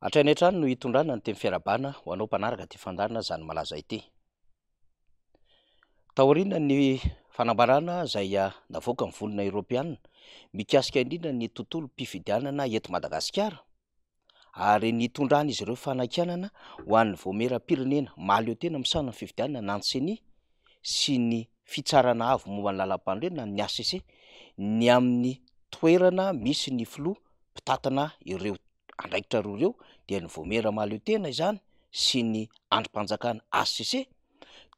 Hatrany an-trano no hitondrana ny teny fiarabana ho anao mpanaraka ty fandarina zany malaza ity. Taoriana ny fanambarana izay navoaka ny volana Eoropeanina mikasika indrindra ny tontolo mpifidianana eto Madagasikara ary nitondrana izy ireo fanankinana ho an'ny voameram-pirenena mahaleo tena misana ny fifidianana NANCENI sy ny fitsarana avo momba ny lalam-pandrenona ny ACC ny amin'ny toerana misy ny filoha mpitatana ireo andraikitra roa ireo dia ny voamera mahaleo tena izany sy ny andrim-panjakana ACC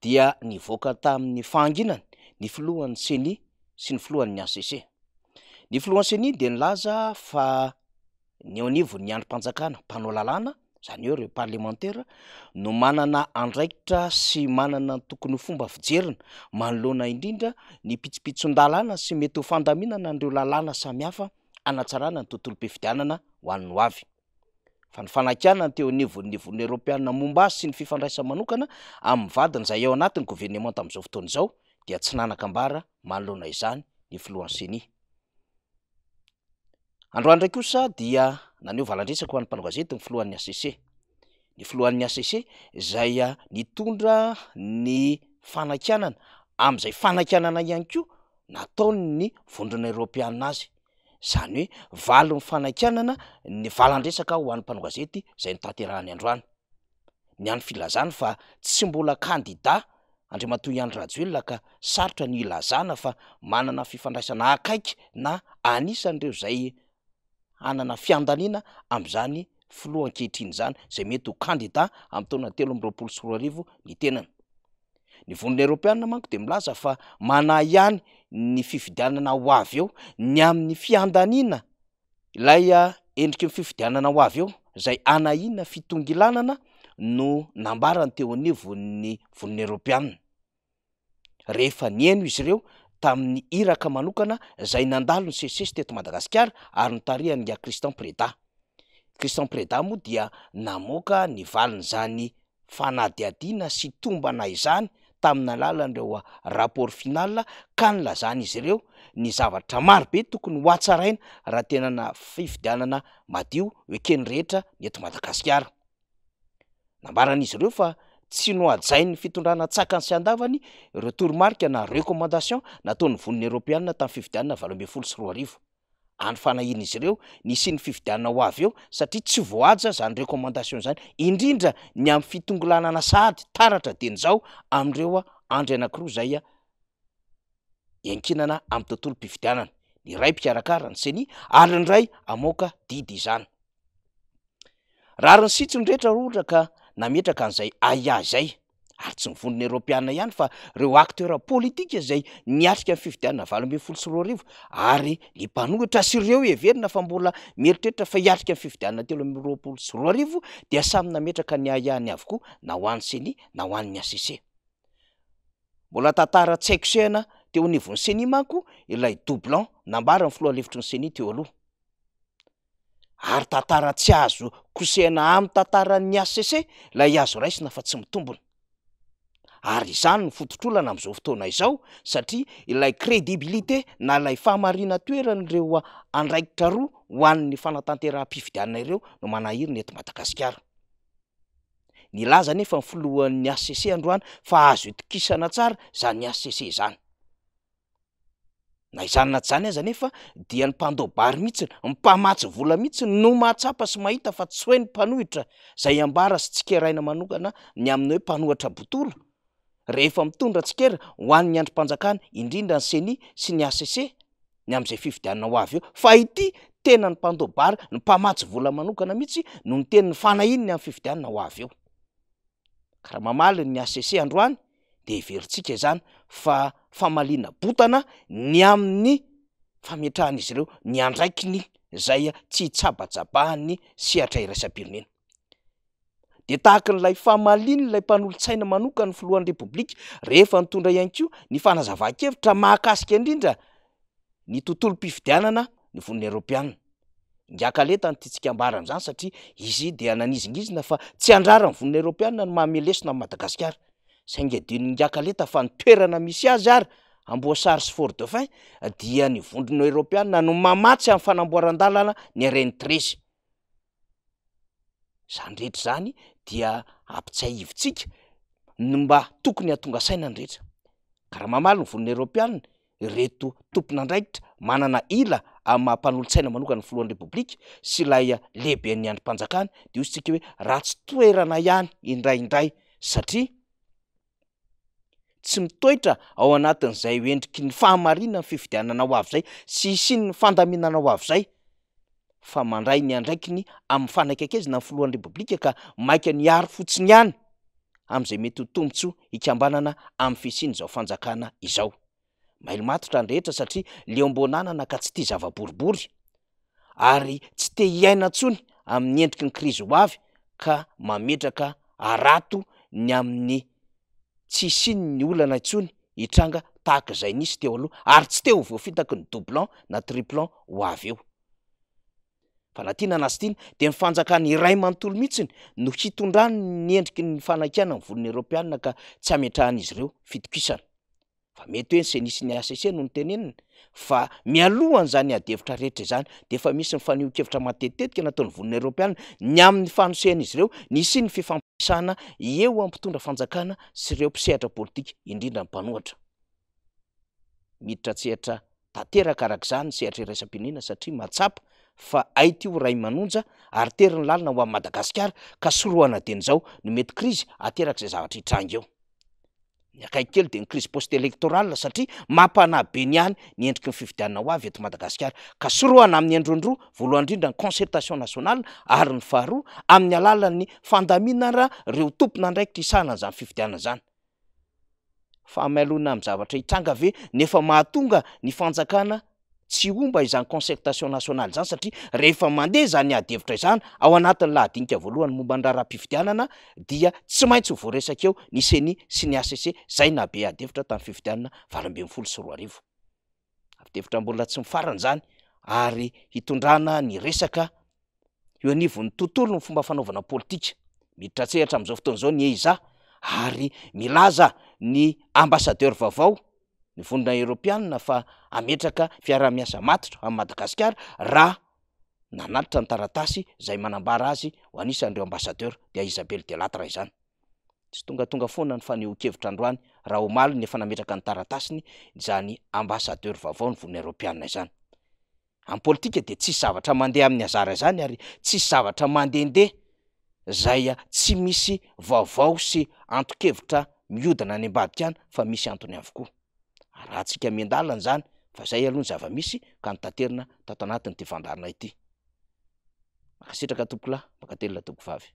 dia nivoaka tamin'ny fahanginana ny filohan'ny CENI sy ny filohan'ny ACC. Ny filohan'ny CENI dia nilaza fa ny eo anivon'ny andrim-panjakana mpanao lalàna izany hoe ireo parlementaire no manana andraikitra sy manana tokony fomba fijerina manoloana indrindra ny pitsopitson-dalàna sy mety ho fandaminana an'ireo lalàna samihafa hanatsarana ny tontolo mpifidianana ho an'ny ho avy. Fa ny fanankinana teo anivon'ny volana Eoropeanina momba azy sy ny fifandraisana manokana amin'ny vadiny izay ao anatin'ny gouvernement amin'izao fotoana izao dia tsy nanan-kambara manoloana izany ny filohan'ny CENI. Androany indray kosa dia naneho valan-dresaka ho an'ny mpanao gazety ny filohan'ny ACC. Ny filohan'ny ACC izay nitondra ny fanankinana amin'izay fanankinana ihany koa nataony vondrona Eoropeanina azy. Izany hoe valo ny fanankinana ny valan-dresaka ho an'ny mpanao gazety izay notanterahany androany. Ny an'ny filazana fa tsy mbola kandida Andriamatoa Andry Rajoelina ka sarotra ny ilazana fa manana fifandraisana akaiky na anisan'ireo izay hanana fiandaniana amin'izany filoha ankehitriny izany izay mety ho kandida amin'ny taona 2024 ny tenany. Ny vonona Eoropeanina manko dia milaza fa manahy ihany ny fifidianana ho avy eo ny amin'ny fiandaniana ilay endriky ny fifidianana ho avy eo izay anahiana fitongilanana no nambarany teo anivon'ny vonona Eoropeanina. Rehefa nieno izy ireo tamin'ny iraka manokana izay nandalo ny CCS teto Madagasikara ary nitarihany Christian Preda. Christian Preda moa dia namoaka ny valin'izany fanadihadiana sy tombana izany tamin'ny alalan'ireo rapport final ka nilazana izy ireo ny zavatra marobe tokony ho hatsaraina raha tena na fifidianana madio ekeny rehetra eto Madagasikara. Nambaran'izy ireo fa tsy no hajain'ny fitondrana tsakany sy andavany ireo toromarika na recommandation nataon'ny vonona Eoropeanina tamin'ny fifidianana 2024. Any fanahiana izy ireo ny sy ny fifidianana ho avy eo satria tsy voahaja izany recommandation izany indrindra ny amin'ny fitongolanana sahady taratra dieny izao amin'ireo andry anankiroa izay iankinana amin'ny tontolo mpifidianana. Ny iray mpikarakara ny CENI ary ny iray amoaka didy izany. Rary ny sitsiny rehetra ohatra ka nametraka an'izay AIA izay ary tsy ny vonona Eoropeanina ihany fa ireo acteurs politika izay niatrika ny fifidianana 2024 ary ny mpanohitra sy ireo heverina fa mbola mieritreritra fa hiatrika ny fifidianana 2024 dia samy nametraka ny AIA-ny avokoa na ho an'ny CENI na ho an'ny ACC. Mbola tantara tsy haiko sehana teo anivon'ny CENI manko ilay doublon nambarany filoha lefitry ny CENI teo aloha. Ary tantara tsy azo kosehana amin'ny tantaran'ny ACC ilay azo raisina fa tsy mitombona. Ary izany ny fototr'olana amin'izao fotoana izao satria ilay crédibilité na ilay fahamarina toeran'ireo andraikitra roa ho an'ny fanatanteram-pifidianana ireo no manahirina eto Madagasikara. Nilaza nefa ny filohan'ny ACC androany fa azo itokisana tsara izany ACC izany. Na izany na tsy izany aza nefa dia ny mpandao-bary mihitsy ny mpamatsy vola mihitsy no mahatsapa sy mahita fa tsy hoe ny mpanohitra izay ambara sy tsikeraina manokana ny amin'ny hoe mpanohatra botolo rehefa mitondra tsikera ho an'ny andrim-panjakana indrindra ny CENI sy ny ACC ny amin'izay fifidianana ho avy eo fa ity tena ny mpandao-bary ny mpamatsy vola manokana mihitsy no ny teny ny fanahininy amin'ny fifidianana ho avy eo. Ka raha mamaly ny ACC androany dia heverintsika izany fa famaliana botana ny amin'ny fametrahan'izy ireo ny andraikiny izay tsy hitsabatsabahany sehatra iraisam-pirenena. Dia tahaka n'ilay famaliana ilay mpanolontsaina manokana ny filohan'ny Repoblika rehefa nitondra ihany koa ny fanazava-kevitra mahakasika indrindra ny tontolo mpifidianana ny vonona Eoropeanina. Ngiakaleta ny tiantsika ambara amin'izany satria izy dia nanizingizina fa tsy andrara ny vonona Eoropeanina no mamelesona amin'ny Madagasikara. Saingy adin'ny ngiakaleta fa ny toerana misy azy ary Amboasary sy Fort-dauphin dia ny vondrona Eoropeanina no mamatsy amin'ny fanamboaran-dalana ny RN13. Zany rehetra zany dia ampitsay ivitsika mba tokony hatonga saina ny rehetra. Ka raha mamaly ny volony Europeanina, reto tompon'andraikitra manana ila amin'ny mampanolo-tsaina manokana ny filohan'ny repoblika sy ilay lehiben'ny andrim-panjakana de hoy isika hoe ratsy toerana ihany indraindray satria tsy mitoetra ao anatin'izay endriky ny fahamarinana ny fifidianana ho avy zay sy isiny ny fandaminana ho avy zay fa mandray ny andraikiny amin'ny fanakakezina ny filohan'ny repoblika ka maika ny aro fotsiny ihany am'izay mety ho tombotsoa ikambanana amin'ny fisiany izao fanjakana izao. Mailo matotra ny rehetra satria leo mbonanana ka tsy tia zava-boribory ary tsy te hiaina ntsony amin'ny endriky ny krizy ho avy ka mametraka arato ny amin'ny tsy isiny ny olana intsony hitranga tahaka izay nisy teo aloha ary tsy teo voafitaky ny doublon na triplan ho avy eo. Fa na tiana na sy tiana de ny fanjakana iray manontolo mihitsiny no hitondrany ny endriky ny fanakiana ny volony Europeanina ka tsy ametrahan'izy ireo fitokisana. Fa mety hoe ny nisy ny ACC no nitenenina fa mialohan' zany adevitra rehetra zany de efa misy ny faniohon-kevitra matetitetika nataon'ny volony Europeanina ny amin'ny fanosehan'izy ireo nisy ny fifampisana eo amin'ny mpitondra fanjakana sy ireo mpisehatra politika indrindra ny mpanohatra. Miditra tsehatra tanteraka arak'izany ny sehatra iraisam-pirenena satria matsapa fa aity ho ray manonja ary tery ny lalina ho amin'ny Madagasikara ka sorohana dian'izao no mety krizy aterak'izay zavatra hitranga eo. Ny akaiky kely de ny krizy post-électorale satria mampanabe ny ihany ny endriky ny fifidianana ho avy eto Madagasikara ka sorohana amin'ny androndroa voalohany indrindra ny concertation nationale ary ny faharoa amin'ny alalan'ny fandaminana ireo tompon'andraikitra isana an'izany fifidianana zany. Fa mailona amin'ny zavatra hitranga ve nefa mahatonga ny fanjakana tsy omba izany concertation nationale zany satria rehefa mandeha zany adevitra izany ao anatin'ny lahadinika voalohany momba ny raharaham-pifidianana dia tsy maintsy ho voaresaka eo ny CENI sy ny ACC zay nabe adevitra tamin'ny fifidianana 2024. Adevitra mbola tsy mifarana zany ary hitondrana ny resaka eo anivon'ny tontolo ny fomba fanaovana politika. Miditra tsehatra amin'izao fotoana izao ny EIZA ary milaza ny ambassadeur vaovao ny vonina Europeanina fa ametraka fiaraha-miasa matotra amin'ny Madagasikara raha nanatitra ny taratasy izay manambara azy ho anisan'ireo ambassadeur dia Isabelle Delattre izany. Tsy tongatonga foana ny fanehoan-kevitra androany raha omaly ny efa nametraka ny taratasiny izany ambassadeur vaovao ny vonina Europeanina izany. Amin'ny politika dia tsisy zavatra mandeha amin'ny azara izany ary tsisy zavatra mandehandeha zay tsy misy vaovao sy anto-kevitra mihodina any ambadika any fa misy antony avokoa. Raha tsika miandalana zany fa zay aloha ny zava-misy ka nitaterina tato anatin'ity fandarina ity. Makasitraka tompolahy, makatelina tompoko vavy.